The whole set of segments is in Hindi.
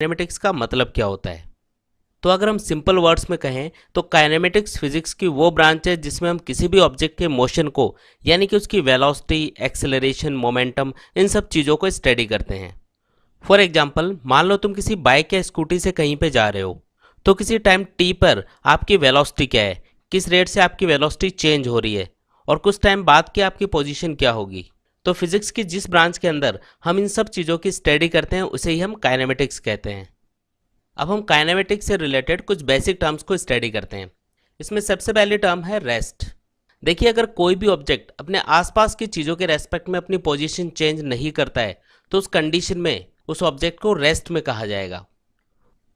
काइनेमेटिक्स का मतलब क्या होता है। तो अगर हम सिंपल वर्ड्स में कहें तो काइनेमेटिक्स फिजिक्स की वो ब्रांच है जिसमें हम किसी भी ऑब्जेक्ट के मोशन को यानी कि उसकी वेलोसिटी, एक्सेलरेशन, मोमेंटम, इन सब चीज़ों को स्टडी करते हैं। फॉर एग्जाम्पल, मान लो तुम किसी बाइक या स्कूटी से कहीं पे जा रहे हो, तो किसी टाइम टी पर आपकी वेलोसिटी क्या है, किस रेट से आपकी वेलोसिटी चेंज हो रही है, और कुछ टाइम बाद की आपकी पोजीशन क्या होगी। तो फिजिक्स की जिस ब्रांच के अंदर हम इन सब चीज़ों की स्टडी करते हैं उसे ही हम काइनेमेटिक्स कहते हैं। अब हम काइनेमेटिक्स से रिलेटेड कुछ बेसिक टर्म्स को स्टडी करते हैं। इसमें सबसे पहली टर्म है रेस्ट। देखिए, अगर कोई भी ऑब्जेक्ट अपने आसपास की चीज़ों के रेस्पेक्ट में अपनी पोजीशन चेंज नहीं करता है तो उस कंडीशन में उस ऑब्जेक्ट को रेस्ट में कहा जाएगा।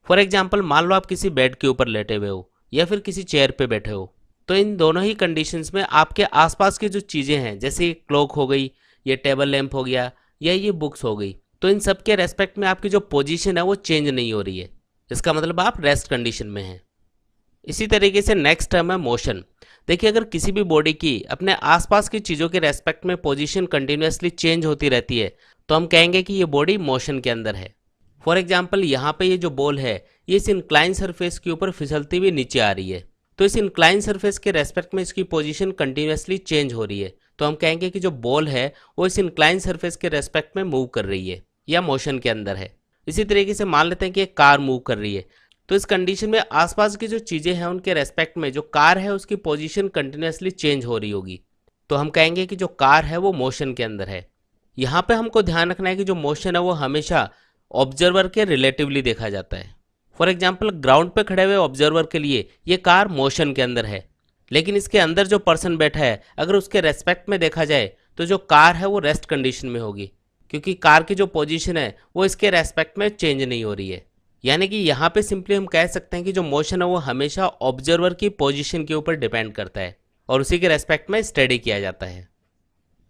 फॉर एग्जाम्पल, मान लो आप किसी बेड के ऊपर लेटे हुए हो या फिर किसी चेयर पे बैठे हो, तो इन दोनों ही कंडीशंस में आपके आसपास की जो चीज़ें हैं, जैसे ये क्लॉक हो गई, ये टेबल लैंप हो गया या ये बुक्स हो गई, तो इन सब के रेस्पेक्ट में आपकी जो पोजीशन है वो चेंज नहीं हो रही है। इसका मतलब आप रेस्ट कंडीशन में हैं। इसी तरीके से नेक्स्ट टर्म है मोशन। देखिए, अगर किसी भी बॉडी की अपने आसपास की चीज़ों के रेस्पेक्ट में पोजीशन कंटिन्यूसली चेंज होती रहती है तो हम कहेंगे कि ये बॉडी मोशन के अंदर है। फॉर एग्जाम्पल, यहाँ पे ये जो बॉल है ये इस इंक्लाइन सरफेस के ऊपर फिसलती हुई नीचे आ रही है, तो इस इंक्लाइन सरफेस के रेस्पेक्ट में इसकी पोजीशन कंटिन्यूसली चेंज हो रही है, तो हम कहेंगे कि जो बॉल है वो इस इंक्लाइन सरफेस के रेस्पेक्ट में मूव कर रही है या मोशन के अंदर है। इसी तरीके से मान लेते हैं कि एक कार मूव कर रही है, तो इस कंडीशन में आसपास की जो चीज़ें हैं उनके रेस्पेक्ट में जो कार है उसकी पोजीशन कंटिन्यूसली चेंज हो रही होगी, तो हम कहेंगे कि जो कार है वो मोशन के अंदर है। यहाँ पे हमको ध्यान रखना है कि जो मोशन है वो हमेशा ऑब्जर्वर के रिलेटिवली देखा जाता है। फॉर एग्जाम्पल, ग्राउंड पे खड़े हुए ऑब्जर्वर के लिए ये कार मोशन के अंदर है, लेकिन इसके अंदर जो पर्सन बैठा है अगर उसके रेस्पेक्ट में देखा जाए तो जो कार है वो रेस्ट कंडीशन में होगी, क्योंकि कार की जो पोजीशन है वो इसके रेस्पेक्ट में चेंज नहीं हो रही है। यानी कि यहाँ पे सिंपली हम कह सकते हैं कि जो मोशन है वो हमेशा ऑब्जर्वर की पोजीशन के ऊपर डिपेंड करता है और उसी के रेस्पेक्ट में स्टडी किया जाता है।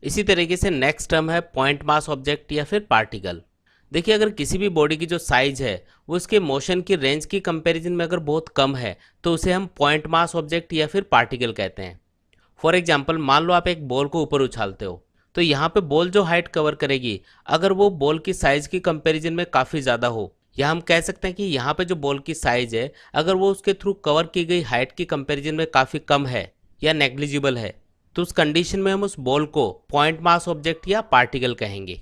इसी तरीके से नेक्स्ट टर्म है पॉइंट मास ऑब्जेक्ट या फिर पार्टिकल। देखिए, अगर किसी भी बॉडी की जो साइज है वो उसके मोशन की रेंज की कंपैरिजन में अगर बहुत कम है तो उसे हम पॉइंट मास ऑब्जेक्ट या फिर पार्टिकल कहते हैं। फॉर एग्जाम्पल, मान लो आप एक बॉल को ऊपर उछालते हो, तो यहाँ पे बॉल जो हाइट कवर करेगी अगर वो बॉल की साइज की कंपैरिजन में काफ़ी ज़्यादा हो, या हम कह सकते हैं कि यहाँ पे जो बॉल की साइज है अगर वो उसके थ्रू कवर की गई हाइट की कंपैरिजन में काफ़ी कम है या नेग्लिजिबल है, तो उस कंडीशन में हम उस बॉल को पॉइंट मास ऑब्जेक्ट या पार्टिकल कहेंगे।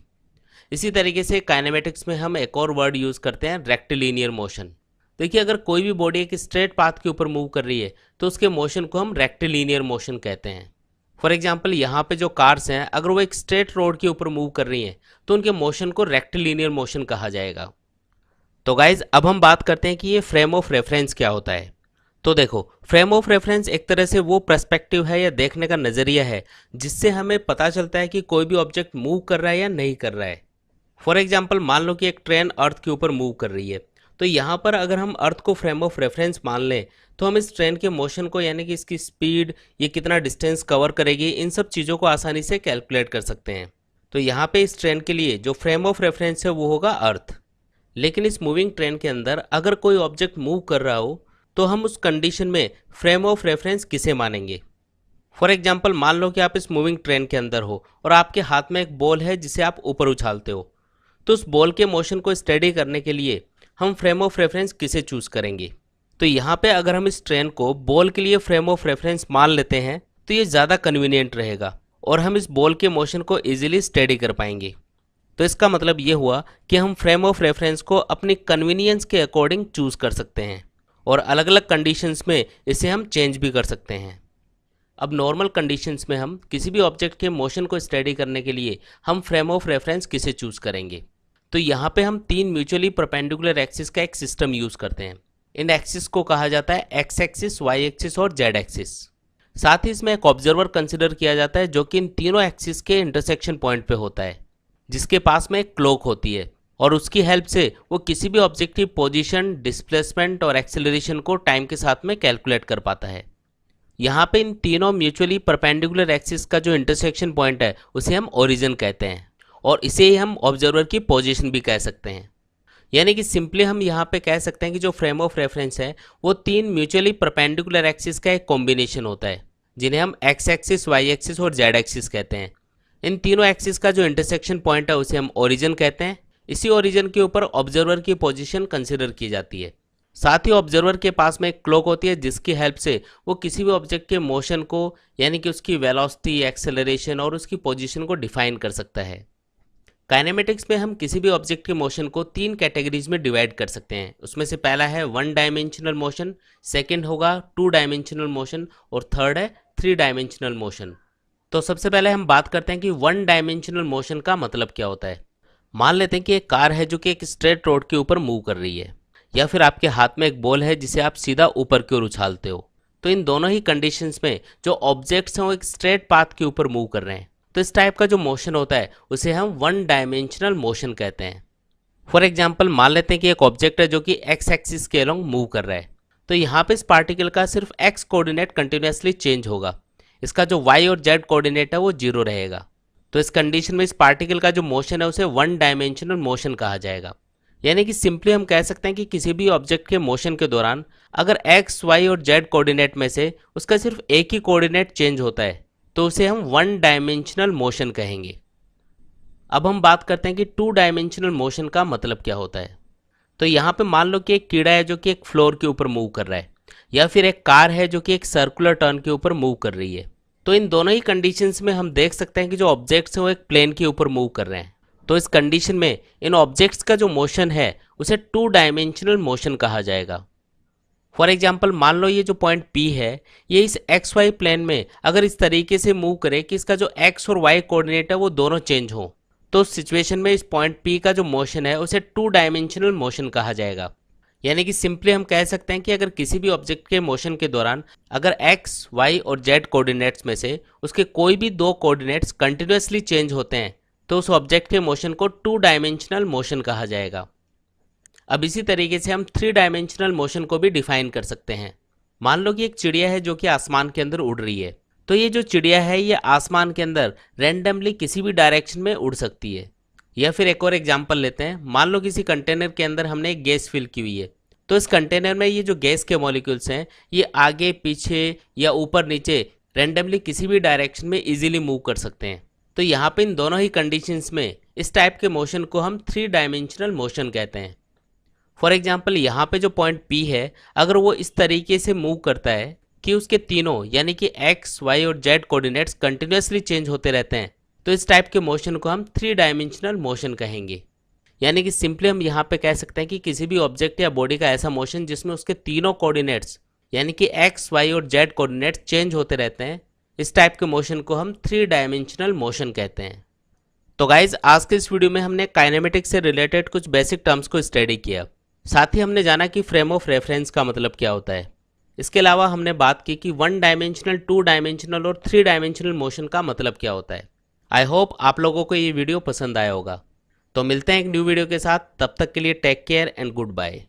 इसी तरीके से काइनेमेटिक्स में हम एक और वर्ड यूज़ करते हैं, रेक्टिलिनियर मोशन। देखिए, अगर कोई भी बॉडी एक स्ट्रेट पाथ के ऊपर मूव कर रही है तो उसके मोशन को हम रेक्टिलिनियर मोशन कहते हैं। फॉर एग्जाम्पल, यहाँ पे जो कार्स हैं अगर वो एक स्ट्रेट रोड के ऊपर मूव कर रही हैं तो उनके मोशन को रेक्टिलिनियर मोशन कहा जाएगा। तो गाइज, अब हम बात करते हैं कि ये फ्रेम ऑफ रेफरेंस क्या होता है। तो देखो, फ्रेम ऑफ रेफरेंस एक तरह से वो पर्सपेक्टिव है या देखने का नज़रिया है जिससे हमें पता चलता है कि कोई भी ऑब्जेक्ट मूव कर रहा है या नहीं कर रहा है। फॉर एग्जाम्पल, मान लो कि एक ट्रेन अर्थ के ऊपर मूव कर रही है, तो यहाँ पर अगर हम अर्थ को फ्रेम ऑफ रेफरेंस मान लें तो हम इस ट्रेन के मोशन को यानी कि इसकी स्पीड, ये कितना डिस्टेंस कवर करेगी, इन सब चीज़ों को आसानी से कैलकुलेट कर सकते हैं। तो यहाँ पे इस ट्रेन के लिए जो फ्रेम ऑफ रेफरेंस है वो होगा अर्थ। लेकिन इस मूविंग ट्रेन के अंदर अगर कोई ऑब्जेक्ट मूव कर रहा हो तो हम उस कंडीशन में फ्रेम ऑफ रेफरेंस किसे मानेंगे। फॉर एग्जाम्पल, मान लो कि आप इस मूविंग ट्रेन के अंदर हो और आपके हाथ में एक बॉल है जिसे आप ऊपर उछालते हो, तो उस बॉल के मोशन को स्टडी करने के लिए हम फ्रेम ऑफ रेफरेंस किसे चूज़ करेंगे। तो यहाँ पे अगर हम इस ट्रेन को बॉल के लिए फ्रेम ऑफ रेफरेंस मान लेते हैं तो ये ज़्यादा कन्वीनियंट रहेगा और हम इस बॉल के मोशन को ईजिली स्टडी कर पाएंगे। तो इसका मतलब ये हुआ कि हम फ्रेम ऑफ रेफरेंस को अपनी कन्वीनियंस के अकॉर्डिंग चूज़ कर सकते हैं और अलग अलग कंडीशंस में इसे हम चेंज भी कर सकते हैं। अब नॉर्मल कंडीशंस में हम किसी भी ऑब्जेक्ट के मोशन को स्टडी करने के लिए हम फ्रेम ऑफ रेफरेंस किसे चूज़ करेंगे। तो यहाँ पे हम 3 म्यूचुअली परपेंडिकुलर एक्सिस का एक सिस्टम यूज़ करते हैं। इन एक्सिस को कहा जाता है एक्स एक्सिस, वाई एक्सिस और जेड एक्सिस। साथ ही इसमें एक ऑब्जर्वर कंसिडर किया जाता है जो कि इन तीनों एक्सिस के इंटरसेक्शन पॉइंट पे होता है, जिसके पास में एक क्लॉक होती है और उसकी हेल्प से वो किसी भी ऑब्जेक्ट की पोजीशन, डिस्प्लेसमेंट और एक्सेलरेशन को टाइम के साथ में कैलकुलेट कर पाता है। यहाँ पे इन तीनों म्यूचुअली परपेंडिकुलर एक्सिस का जो इंटरसेक्शन पॉइंट है उसे हम ओरिजिन कहते हैं और इसे ही हम ऑब्जर्वर की पोजीशन भी कह सकते हैं। यानी कि सिंपली हम यहाँ पे कह सकते हैं कि जो फ्रेम ऑफ रेफरेंस है वो 3 म्यूचुअली परपेंडिकुलर एक्सिस का एक कॉम्बिनेशन होता है जिन्हें हम एक्स एक्सिस, वाई एक्सिस और जेड एक्सिस कहते हैं। इन तीनों एक्सिस का जो इंटरसेक्शन पॉइंट है उसे हम ओरिजिन कहते हैं। इसी ओरिजिन के ऊपर ऑब्जर्वर की पोजीशन कंसिडर की जाती है। साथ ही ऑब्जर्वर के पास में एक क्लॉक होती है जिसकी हेल्प से वो किसी भी ऑब्जेक्ट के मोशन को यानी कि उसकी वेलोसिटी, एक्सेलरेशन और उसकी पोजीशन को डिफाइन कर सकता है। काइनेमेटिक्स में हम किसी भी ऑब्जेक्ट के मोशन को 3 कैटेगरीज में डिवाइड कर सकते हैं। उसमें से पहला है 1 डायमेंशनल मोशन, सेकंड होगा 2 डायमेंशनल मोशन और थर्ड है 3 डायमेंशनल मोशन। तो सबसे पहले हम बात करते हैं कि 1 डायमेंशनल मोशन का मतलब क्या होता है। मान लेते हैं कि एक कार है जो कि एक स्ट्रेट रोड के ऊपर मूव कर रही है, या फिर आपके हाथ में एक बॉल है जिसे आप सीधा ऊपर की ओर उछालते हो। तो इन दोनों ही कंडीशंस में जो ऑब्जेक्ट्स हैं वो एक स्ट्रेट पाथ के ऊपर मूव कर रहे हैं। तो इस टाइप का जो मोशन होता है उसे हम 1 डायमेंशनल मोशन कहते हैं। फॉर एग्जाम्पल मान लेते हैं कि एक ऑब्जेक्ट है जो कि एक्स एक्सिस के अलोंग मूव कर रहा है। तो यहाँ पे इस पार्टिकल का सिर्फ एक्स कोऑर्डिनेट कंटिन्यूसली चेंज होगा, इसका जो वाई और जेड कोऑर्डिनेट है वो 0 रहेगा। तो इस कंडीशन में इस पार्टिकल का जो मोशन है उसे 1 डायमेंशनल मोशन कहा जाएगा। यानी कि सिंपली हम कह सकते हैं कि किसी भी ऑब्जेक्ट के मोशन के दौरान अगर एक्स, वाई और जेड कोऑर्डिनेट में से उसका सिर्फ एक ही कोऑर्डिनेट चेंज होता है तो उसे हम 1 डायमेंशनल मोशन कहेंगे। अब हम बात करते हैं कि 2 डायमेंशनल मोशन का मतलब क्या होता है। तो यहाँ पे मान लो कि एक कीड़ा है जो कि एक फ्लोर के ऊपर मूव कर रहा है, या फिर एक कार है जो कि एक सर्कुलर टर्न के ऊपर मूव कर रही है। तो इन दोनों ही कंडीशंस में हम देख सकते हैं कि जो ऑब्जेक्ट्स हैं वो एक प्लेन के ऊपर मूव कर रहे हैं। तो इस कंडीशन में इन ऑब्जेक्ट्स का जो मोशन है उसे 2 डायमेंशनल मोशन कहा जाएगा। फॉर एग्जाम्पल मान लो ये जो पॉइंट P है ये इस एक्स वाई प्लेन में अगर इस तरीके से मूव करे कि इसका जो एक्स और वाई कोऑर्डिनेट है वो दोनों चेंज हो, तो उस सिचुएशन में इस पॉइंट P का जो मोशन है उसे 2 डायमेंशनल मोशन कहा जाएगा। यानी कि सिंपली हम कह सकते हैं कि अगर किसी भी ऑब्जेक्ट के मोशन के दौरान अगर एक्स, वाई और जेड कोऑर्डिनेट्स में से उसके कोई भी 2 कोऑर्डिनेट्स कंटिन्यूसली चेंज होते हैं तो उस ऑब्जेक्ट के मोशन को 2 डायमेंशनल मोशन कहा जाएगा। अब इसी तरीके से हम 3 डायमेंशनल मोशन को भी डिफाइन कर सकते हैं। मान लो कि एक चिड़िया है जो कि आसमान के अंदर उड़ रही है। तो ये जो चिड़िया है ये आसमान के अंदर रैंडमली किसी भी डायरेक्शन में उड़ सकती है। या फिर एक और एग्जांपल लेते हैं, मान लो किसी कंटेनर के अंदर हमने एक गैस फिल की हुई है। तो इस कंटेनर में ये जो गैस के मॉलिक्यूल्स हैं ये आगे पीछे या ऊपर नीचे रैंडमली किसी भी डायरेक्शन में इजीली मूव कर सकते हैं। तो यहाँ पे इन दोनों ही कंडीशंस में इस टाइप के मोशन को हम 3 डायमेंशनल मोशन कहते हैं। फॉर एग्जाम्पल यहाँ पे जो पॉइंट P है अगर वो इस तरीके से मूव करता है कि उसके तीनों यानी कि एक्स, वाई और जेड कोऑर्डिनेट्स कंटिन्यूसली चेंज होते रहते हैं, तो इस टाइप के मोशन को हम 3 डायमेंशनल मोशन कहेंगे। यानी कि सिंपली हम यहाँ पे कह सकते हैं कि किसी भी ऑब्जेक्ट या बॉडी का ऐसा मोशन जिसमें उसके तीनों कोऑर्डिनेट्स यानी कि एक्स, वाई और जेड कोऑर्डिनेट्स चेंज होते रहते हैं, इस टाइप के मोशन को हम 3 डायमेंशनल मोशन कहते हैं। तो गाइज आज के इस वीडियो में हमने काइनेमेटिक्स से रिलेटेड कुछ बेसिक टर्म्स को स्टडी किया। साथ ही हमने जाना कि फ्रेम ऑफ रेफरेंस का मतलब क्या होता है। इसके अलावा हमने बात की कि 1 डायमेंशनल, 2 डायमेंशनल और 3 डायमेंशनल मोशन का मतलब क्या होता है। आई होप आप लोगों को ये वीडियो पसंद आया होगा। तो मिलते हैं एक न्यू वीडियो के साथ, तब तक के लिए take care and good bye.